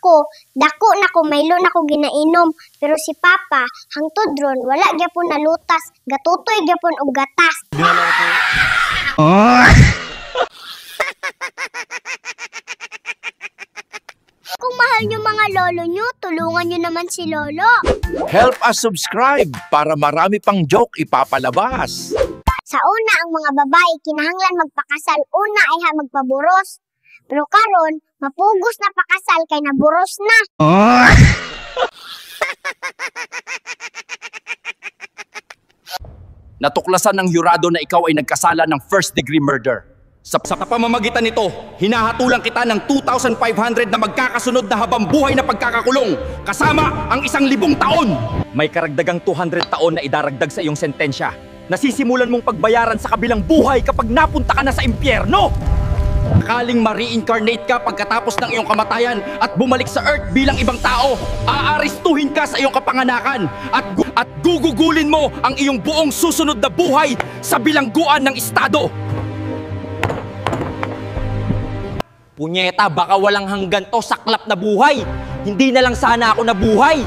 Ako, dako na ko, maylo na ko ginainom. Pero si Papa, hangtod ron, wala gyapon nalutas. Gatutoy gyapon og gatas. Kung mahal nyo mga lolo nyo, tulungan nyo naman si Lolo. Help us subscribe para marami pang joke ipapalabas. Sa una, ang mga babae, kinahanglan magpakasal. Una ay magpaburos. Pero karon, mapugos na pakasal kay naburos na. Natuklasan ng yurado na ikaw ay nagkasala ng first-degree murder. Sa pamamagitan nito, hinahatulan kita ng 2,500 na magkakasunod na habambuhay na pagkakakulong, kasama ang 1,000 taon. May karagdagang 200 taon na idaragdag sa iyong sentensya. Nasisimulan mong pagbayaran sa kabilang buhay kapag napunta ka na sa impyerno. Sakaling ma-reincarnate ka pagkatapos ng iyong kamatayan at bumalik sa Earth bilang ibang tao, aarestuhin ka sa iyong kapanganakan at gugugulin mo ang iyong buong susunod na buhay sa bilangguan ng Estado. Punyeta, baka walang hanggan to, saklap na buhay. Hindi na lang sana ako nabuhay.